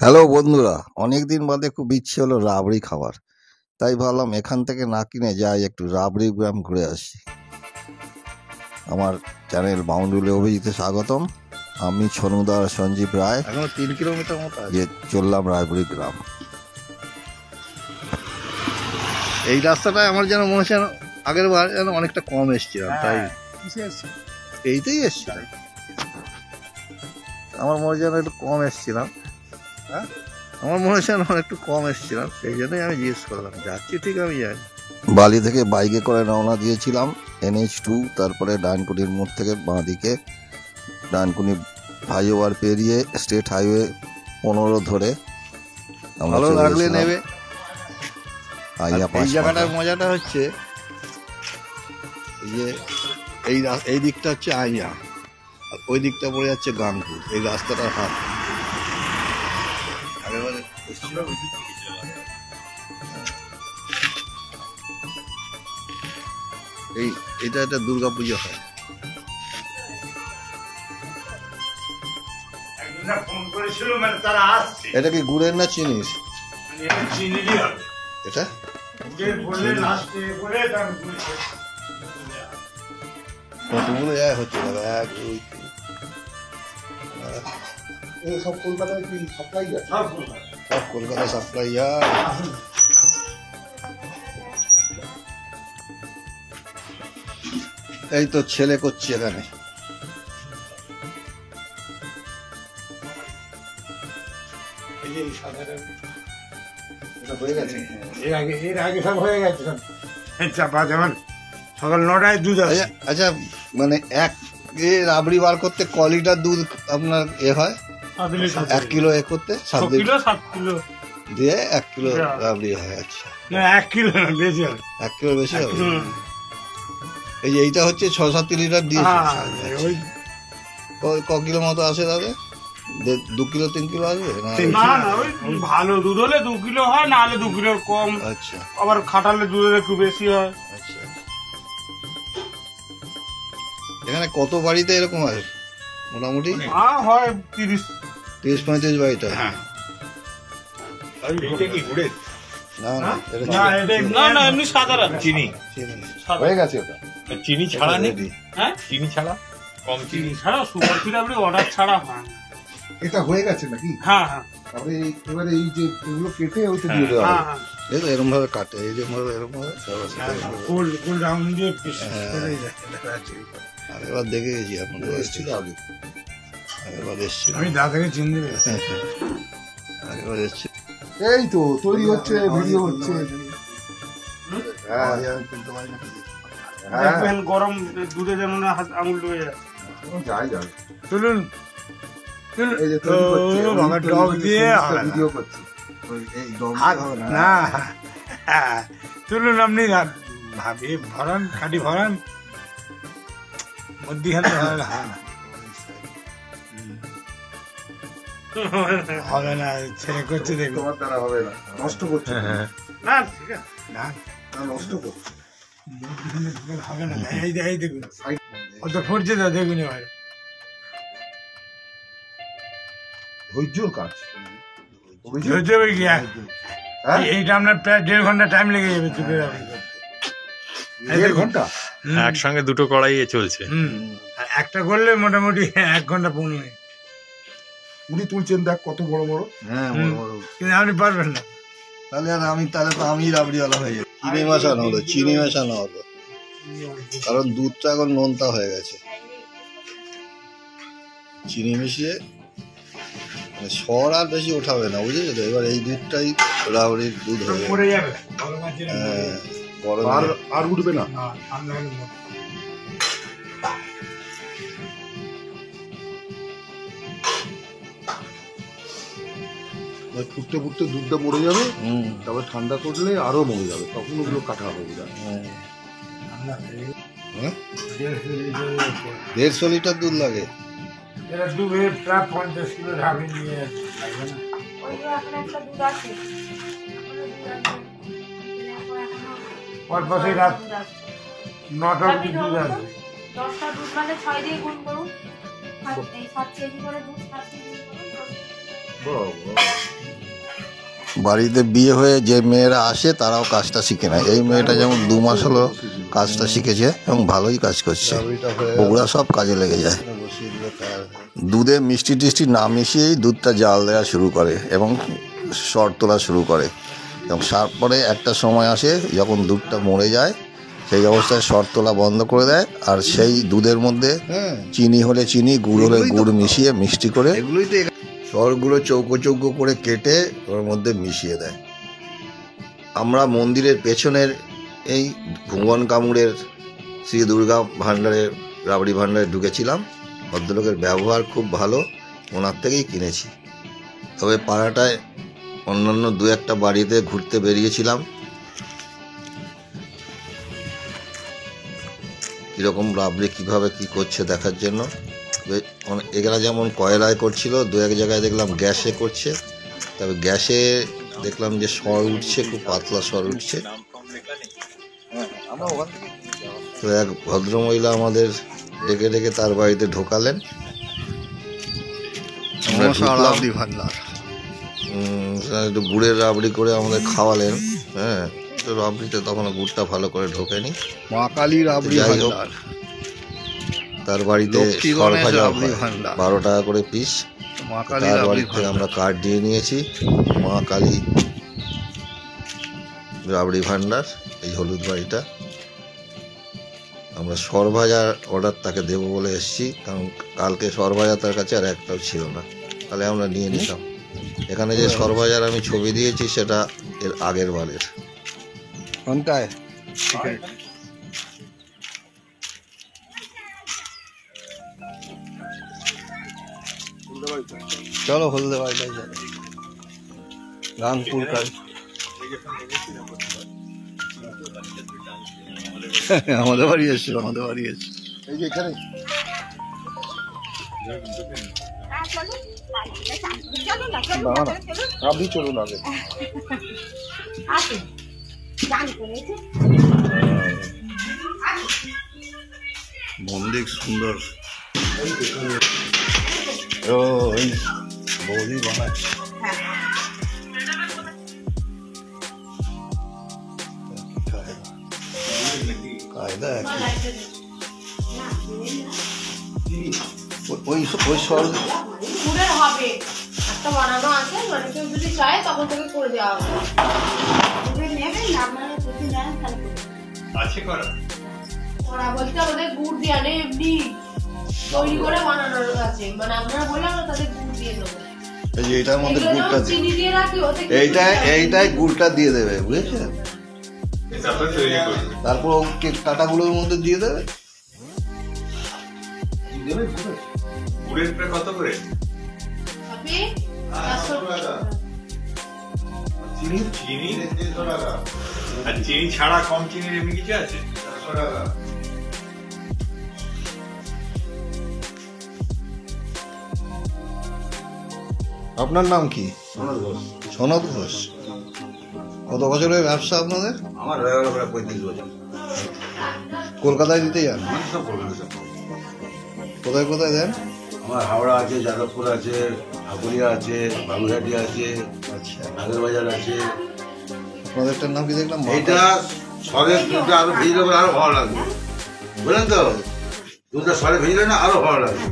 Hello বন্ধুরা, অনেকদিন বাদে খুব ইচ্ছে হলো রাবড়ি খাবার। তাই ভাবলাম এখান থেকে না কিনে যাই একটু রাবড়ি গ্রাম ঘুরে আসি। আমার চ্যানেল বাউন্ডুলে অভিজিতে স্বাগতম। আমি ছনুদার সঞ্জীব রায়। এখন 3 কিলোমিটার মতো যে চললাম রাবড়ি গ্রাম। এই রাস্তাটায় আমার যেন মনে হচ্ছে আগের বার যেন অনেকটা কম এসছিলাম, তাই এইটাই এসছিলাম। আমার মনে যেন একটু কম এসছিলাম। হ্যাঁ, আমার মনে হচ্ছে একটু কম এসেছিলাম, সেই জন্যই আমি জিজ্ঞেস করলাম। যাচ্ছি ঠিক, আমি যাই। বালি থেকে বাইকে করে রওনা দিয়েছিলাম NH2, তারপরে ডানকুনির মোড় থেকে বাঁ দিকে ডানকুনি ফ্লাইওভার পেরিয়ে স্টেট হাইওয়ে 15 ধরে ভালো লাগলে নেবে। এই জায়গাটার মজাটা হচ্ছে এই যে এই দিকটা হচ্ছে আইয়া, আর ওই দিকটা পড়ে যাচ্ছে গাংপুর। এই রাস্তাটার হাত এটা একটা দুর্গা পুজো হয়। এটা কি গুড়ের না চিনির? এটা কতগুলো যায় হচ্ছে দাদা? 1 2 3 সব কলকাতায় কি সাপ্লাই যায়? সব কলকাতায় সাপ্লাই যায়। এই তো ছেলে করছে এখানে। এর আগে সব হয়ে গেছে, চাপা যেমন সকাল 9টায় দুধ আছে। আচ্ছা, মানে এক রাবড়ি বার করতে ক লিটার দুধ আপনার হয়? 1 কিলো করতে 7 কিলো দিয়ে 1 কিলো রাবড়ি হয়। আচ্ছা, 1 কিলো বেশি হবে, 1 কিলো বেশি হবে। এইটা হচ্ছে 6-7 লিটার দিয়ে ক কিলো মতো আসে দাদা? 2 কিলো 3 কিলো আসবে না? ভালো দুধ হলে 2 কিলো হয়, না হলে 2 কিলোর কম। আচ্ছা, আবার খাটালে দুধের একটু বেশি হয়। আচ্ছা, এখানে কত বাড়িতে এরকম হয় মোটামুটি? হয় 30-35 বাড়িটা। না, এমনি সাধারণ চিনি হয়ে গেছে। ওটা চিনি ছাড়া নেই? হ্যাঁ, চিনি ছাড়া, কম চিনি ছাড়া সুগার ফ্রি রাবড়ি অর্ডার ছাড়া হয়। এটা হয়ে গেছে নাকি? হ্যাঁ হ্যাঁ। তারপরে এবারে এই যে এগুলো কেটে ওইটা দিয়ে দেওয়া হবে। এই তো এরকম ভাবে কাটে, এই যে এরকম ভাবে গোল রাউন্ড দিয়ে আগেবার দেখে গেছি। আপনার এসেছিল আগে? আগেবার এসেছিল, আমি দাদাকে চিনতে পেরেছি। আগেবার এসেছিল। এই তো তৈরি হচ্ছে, ভিডিও হচ্ছে। দেখবেন গরম দুধে যেমন আঙুল ডুবে যাচ্ছে। যাই যাই, চলুন এই যে তৈরি হচ্ছে, আমার ডগ দিয়ে ভিডিও করছি। এই ডগ না, চলুন আপনি ভাবি ভরান, খাটি ভরান মধ্যখানে হবে না। ছেলে করছে দেখুন, তোমার দ্বারা হবে না, নষ্ট করছে না, ঠিক আছে না, নষ্ট করছে হবে না। এই দেখুন অত ফুটছে তো, দেখুন এবার ধৈর্যর কাজ। ধৈর্য হবে কি? এইটা আপনার প্রায় 1.5 ঘন্টা টাইম লেগে যাবে দুটো রাবড়ি করতে। 1.5 ঘন্টা একসঙ্গে দুটো কড়াই চলছে। একটা করলে মোটামুটি 1 ঘন্টা 15 মিনিট। উনি তুলছেন, দেখ কত বড় বড়। হ্যাঁ, বড় বড়। কিন্তু আপনি পারবেন না। তাহলে তো আমি রাবড়িওয়ালা হয়ে যাবো। চিনি মেশানো হলো, কারণ দুধটা এখন নোনতা হয়ে গেছে। চিনি মিশিয়ে সর আর বেশি ওঠাবে না, বুঝেছো তো? এবার এই দুধটাই রাবড়ির দুধ হবে। হ্যাঁ, গরম আর উঠবে না। ফুটতে ফুটতে দুধটা মরে যাবে, তারপর ঠান্ডা করলে আরো মরে যাবে, তখন ওগুলো কাটা হবে। 150 লিটার দুধ লাগে। এরা ডুবে প্রায় 50 কিলো রাবড়ি নিয়ে লাগবে না। ওর পাশে রাত 9টা অবধি দুধ আছে। 10টা দুধ মানে 6 দিয়ে গুণ করুন, 7 কেজি করে দুধ, 7 দিয়ে গুণ করুন। বাড়িতে বিয়ে হয়ে যে মেয়েরা আসে তারাও কাজটা শিখে নেয়। এই মেয়েটা যেমন 2 মাস হলো কাজটা শিখেছে এবং ভালোই কাজ করছে, ওগুলা সব কাজে লেগে যায়। দুধে মিষ্টি টিষ্টি না মিশিয়েই দুধটা জাল দেওয়া শুরু করে এবং সর তোলা শুরু করে, এবং তারপরে একটা সময় আসে যখন দুধটা মরে যায়, সেই অবস্থায় সর তোলা বন্ধ করে দেয়, আর সেই দুধের মধ্যে চিনি হলে চিনি, গুড় হলে গুড় মিশিয়ে মিষ্টি করে সরগুলো চৌকো চৌকো করে কেটে ওর মধ্যে মিশিয়ে দেয়। আমরা মন্দিরের পেছনের এই ভুবন কামুরের শ্রী দুর্গা ভাণ্ডারের রাবড়ি ভাণ্ডারে ঢুকেছিলাম। ভদ্রলোকের ব্যবহার খুব ভালো, ওনার থেকেই কিনেছি। তবে পাড়াটায় অন্যান্য 2-1টা বাড়িতে ঘুরতে বেরিয়েছিলাম, কীরকম রাবড়ি কীভাবে কী করছে দেখার জন্য। এগুলা যেমন কয়লায় করছিল, 2-1 জায়গায় দেখলাম গ্যাসে করছে। তবে গ্যাসে দেখলাম যে সর উঠছে, খুব পাতলা সর উঠছে। তো এক ভদ্রমহিলা আমাদের ডেকে ডেকে তার বাড়িতে ঢোকালেন। একটু গুড়ের রাবড়ি করে আমাদের খাওয়ালেন। হ্যাঁ, তো রাবড়িতে তখন গুড়টা ভালো করে ঢোকেনি। মা কালী রাবড়ি ভান্ডার, তার বাড়িতে সর ভাজা 12 টাকা করে পিস। তার বাড়ি থেকে আমরা কার্ড দিয়ে নিয়েছি, মা কালী রাবড়ি ভান্ডার, এই হলুদ বাড়িটা। আমরা সর ভাজার অর্ডার তাকে দেবো বলে এসেছি, কারণ কালকে সর ভাজা তার কাছে আর একটাও ছিল না, তাহলে আমরা নিয়ে নিতাম। এখানে যে সর ভাজার আমি ছবি দিয়েছি সেটা এর আগের বারের। চলো হলদে বাড়িটাই যাবে, রানপুর কাজ। আমাদের বাড়ি এসেছিল, আমাদের বাড়ি এসে এই যে এখানে আপনি চলুন আগে। মন্দির সুন্দর, ও ওই বৌদি বানাচ্ছে। কায়দা ওই সর হবে একটা বানানো আছে, মানে কেউ যদি চায় তখন তোকে করে দেওয়া হবে। ওরা বলতে ওদের গুড় দিয়ে আনে, এমনি তৈরি করে বানানোর আছে, মানে আমরা বললাম না তাদের গুড় দিয়ে দেবো। এই যে এটার মধ্যে গুড়টা চিনি দিয়ে রাখি, এইটাই গুড়টা দিয়ে দেবে, বুঝেছেন? তারপর কাটাগুলোর মধ্যে দিয়ে দেবে। কত করে? চিনি ছাড়া কম চিনির এমনি কিছু আছে? আপনার নাম কি? সনদ ঘোষ। কত বছরের ব্যবসা আপনাদের? আমার হয়ে গেল প্রায় 35 বছর। কলকাতায় দিতে যান? কোথায় কোথায় দেন? আমার হাওড়া আছে, যাদবপুর আছে, ঢাকুরিয়া আছে, বাবুঘাটি আছে, আচ্ছা, নাগেরবাজার আছে। আপনাদেরটার নাম কি দেখলাম? এইটা সরের দুধটা আরো ভেজে দেবে, আরো ভালো লাগবে, বুঝলেন তো? দুধটা সরে ভেজলে না আরো ভালো লাগবে।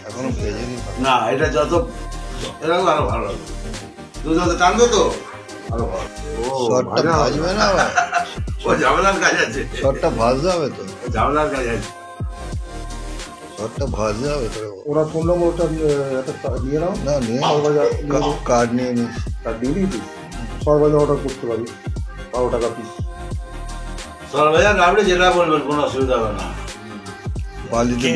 এখনো ভেজেনি না, এটা যত এরকম আরো ভালো লাগবে, দুধ যত টানবে তো আরো ভালো। শর্টটা ভাজবে না? ও ঝামেলার কাজ আছে, শর্টটা ভাজতে হবে তো, ঝামেলার কাজ আছে। শর্টটা ভাজতে হবে তো। ওরা ফোন নম্বরটা একটা নিয়ে নাও। না নিয়ে কার্ড নিয়ে নিস। তার দিয়ে দিবি, সরবাজার অর্ডার করতে পারি, 12 টাকা পিস। সরবাজার রাবড়ি যেটা বলবেন কোনো অসুবিধা হবে না। বালিতে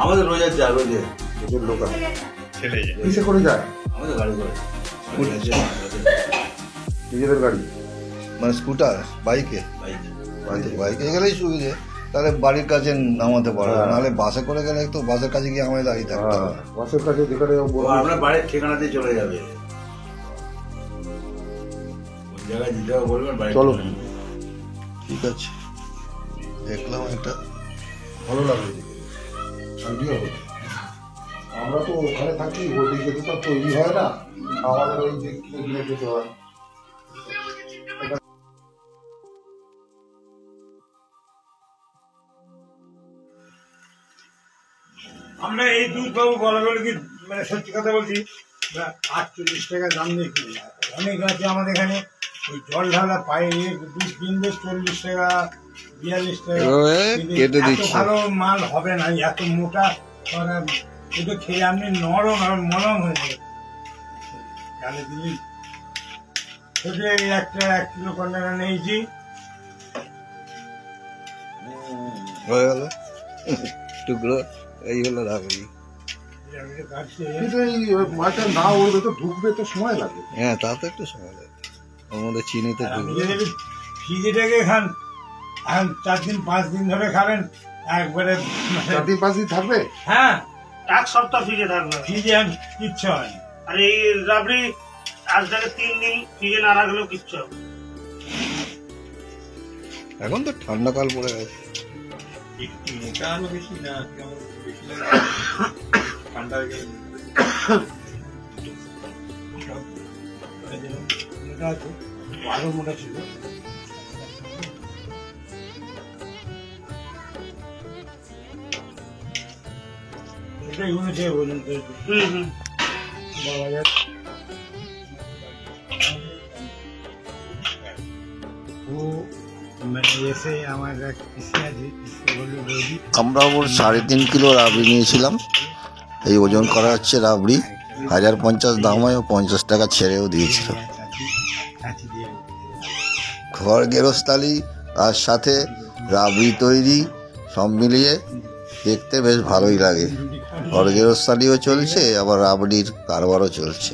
আমাদের রোজের যায়, রোজের লোক আছে, কিসে করে যায়? আমাদের গাড়ি করে, নিজেদের গাড়ি, মানে স্কুটার, বাইকে বাইকে গেলেই সুবিধে। তাহলে বাড়ির কাছে নামাতে পারবে, নাহলে বাসে করে গেলে তো বাসের কাছে গিয়ে আমায় দাঁড়িয়ে থাকতে হবে। বাসের কাছে যেখানে আপনার বাড়ির ঠিকানাতে চলে যাবে, জায়গায় দিতে হবে বলবেন। চলো ঠিক আছে, দেখলাম একটা ভালো লাগবে। আমরা তো ওখানে থাকি, ওদিকে তো তৈরি হয় না, আমাদের ওই দিক কিনে যেতে হয়। আমরা এই দুধ পাবো বলাগুলো কি মানে সত্যি কথা বলছি 48 টাকা দাম দিয়ে কিনি। অনেক আছে আমাদের এখানে ওই জল ঢালা পায়ে দুধ কিনবে 40 টাকা 42 টাকা। এভাবে কিন্তু কেটে এত দিচ্ছে। ভালো মাল হবে না, এত মোটা এটা খেয়ে আপনি নরম আর মলম হয়ে যাবে। গালে দিলি শুধু এই একটা 1 কিলো কন্টেনার নিয়েছি। হয়ে গেল টুকরো, এই হলো রাবড়ি। কিন্তু এই মাছটা না উঠবে তো ঢুকবে তো সময় লাগে। হ্যাঁ, তা তো একটু সময় লাগে, ওর মধ্যে চিনি তো আপনি ঢুকবে। যদি ফ্রিজে রেখে খান, এখন 4 দিন 5 দিন ধরে খাবেন একবারে 4 দিন 5 দিন থাকবে। হ্যাঁ, 1 সপ্তাহ ফ্রিজে থাকবে। ফ্রিজে আর কিচ্ছু হয় না। আর এই রাবড়ি আজ থেকে 3 দিন ফ্রিজে না রাখলেও কিচ্ছু হবে না। এখন তো ঠান্ডা কাল পড়ে গেছে। একটু মোটা আরো বেশি না কেমন বেশি লাগে ঠান্ডা হয়ে গেলে মোটা আছে, আরো মোটা ছিল। এটাই হয়েছে ওজন তৈরি। বাবা যাক। ও মানে এসে আমার এক পিসি আছে, পিসি বললো বৌদি আমরা ওর 3.5 কিলো রাবড়ি নিয়েছিলাম। এই ওজন করা হচ্ছে রাবড়ি, 1050 দাম হয়, ও 50 টাকা ছেড়েও দিয়েছিল। কাঁচি দিয়ে ঘর গেরস্তালি আর সাথে রাবড়ি তৈরি সব মিলিয়ে দেখতে বেশ ভালোই লাগে। ঘর গেরস্তালিও চলছে, আবার রাবড়ির কারবারও চলছে।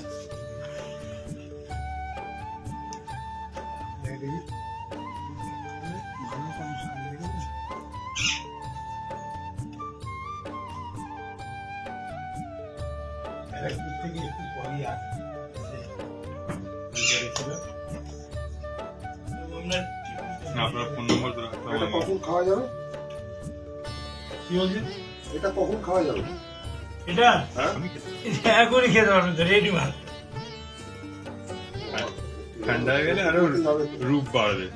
আপনার ফোন নম্বর তো রাখতে এটা হবে। কখন খাওয়া যাবে? কি বলছেন? এটা কখন খাওয়া যাবে? এটা হ্যাঁ, এখনই খেতে পারবেন তো, রেডি মাল। ঠান্ডা হয়ে গেলে আরো রূপ বাড়বে।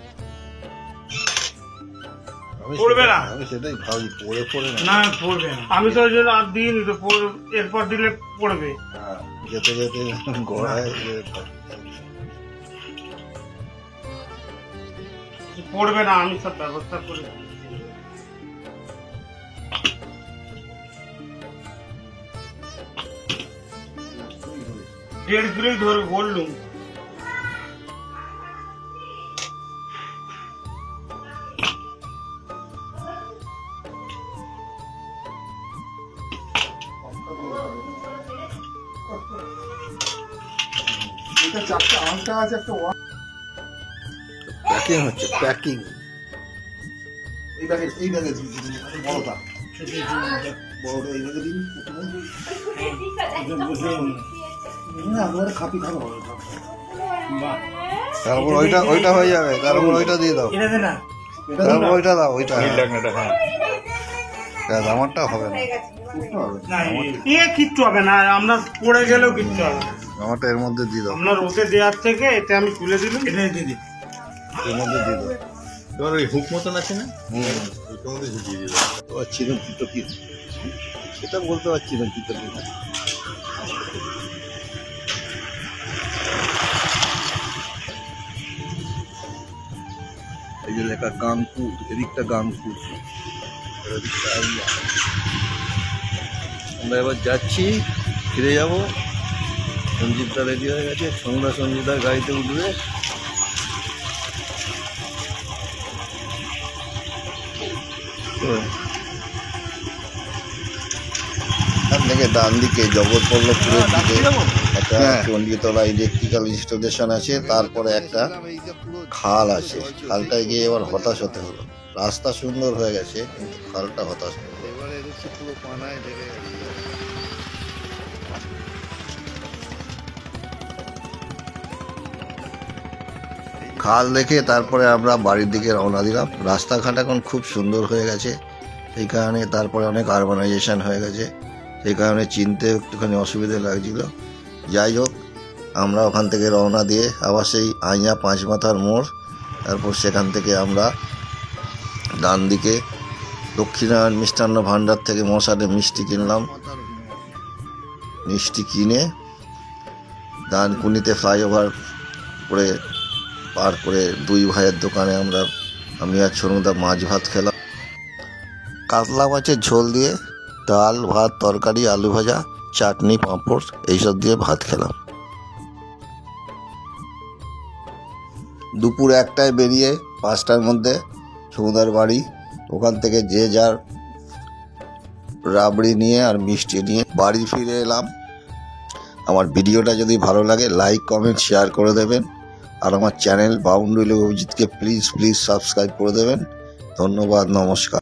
পড়বে না। আমি সেটাই ভাবি, পড়ে পড়ে না না পড়বে না। আমি তো ওই জন্য আর দিইনি তো, এরপর দিলে পড়বে। হ্যাঁ, যেতে যেতে গড়ায় পড়বে না, আমি সব ব্যবস্থা করে দিই। দেড় কিলোই ধরে বললুম। এটা 4টা আংটা আছে, একটা প্যাকিং হচ্ছে, প্যাকিং। এই ব্যাগে বড়টা বড়টা এই ব্যাগে দিন প্রথমে। আপনারা খাপি খাবো। বাহ, তারপর ওইটা হয়ে যাবে, তারপর ওইটা দিয়ে দাও, এটা দে না। তারপর ওইটা দাও, ওইটা নীল ঢাকনাটা, হ্যাঁ আমারটা হবে না, না, এ কিচ্ছু হবে না, আমরা পড়ে গেলেও কিচ্ছু হবে না। আমারটা এর মধ্যে দিয়ে দাও, আপনার ওতে দেওয়ার থেকে এতে আমি তুলে দিলাম। এটা দিদি এর মধ্যে দিয়ে দাও। তোমার ওই হুক মতন আছে না, হুম, ওইটার মধ্যে ঢুকিয়ে দিল। তো পারছি না দুটো কি, সেটা বলতে পারছি না দুটো কি। এই যে লেখা গাংপুর, এদিকটা গাংপুর, এদিকটা আইলা। আমরা এবার যাচ্ছি, ফিরে যাব। সঞ্জিতদা রেডি হয়ে গেছে, সঞ্জিতার গাড়িতে উঠবে। এখান থেকে ডান দিকে জগৎবল্লভপুরের দিকে একটা চণ্ডীতলা ইলেকট্রিক্যাল ইনস্টলেশন আছে, তারপরে একটা খাল আছে। খালটায় গিয়ে এবার হতাশ হতে হলো। রাস্তা সুন্দর হয়ে গেছে, কিন্তু খালটা হতাশ হলো। এবারে পুরো পানায় ঢেকে গেছে। খাল দেখে তারপরে আমরা বাড়ির দিকে রওনা দিলাম। রাস্তাঘাট এখন খুব সুন্দর হয়ে গেছে, এই কারণে তারপরে অনেক আরবানাইজেশন হয়ে গেছে, সেই কারণে চিনতে একটুখানি অসুবিধা লাগছিল। যাই হোক, আমরা ওখান থেকে রওনা দিয়ে আবার সেই আইয়া 5 মাথার মোড়, তারপর সেখান থেকে আমরা ডান দিকে দক্ষিণায়ন মিষ্টান্ন ভাণ্ডার থেকে মশালে মিষ্টি কিনলাম। মিষ্টি কিনে ডানকুনিতে ফ্লাইওভার করে পার করে 2 ভাইয়ের দোকানে আমি আর ছোনুদা মাছ ভাত খেলাম। কাতলা মাছের ঝোল দিয়ে ডাল, ভাত, তরকারি, আলু ভাজা, চাটনি, পাঁপড় এইসব দিয়ে ভাত খেলাম। দুপুর 1টায় বেরিয়ে 5টার মধ্যে ছোনুদার বাড়ি। ওখান থেকে যে যার রাবড়ি নিয়ে আর মিষ্টি নিয়ে বাড়ি ফিরে এলাম। আমার ভিডিওটা যদি ভালো লাগে লাইক, কমেন্ট, শেয়ার করে দেবেন। আর আমার চ্যানেল বাউন্ডুলে অভিজিৎকে প্লিজ সাবস্ক্রাইব করে দেবেন। ধন্যবাদ, নমস্কার।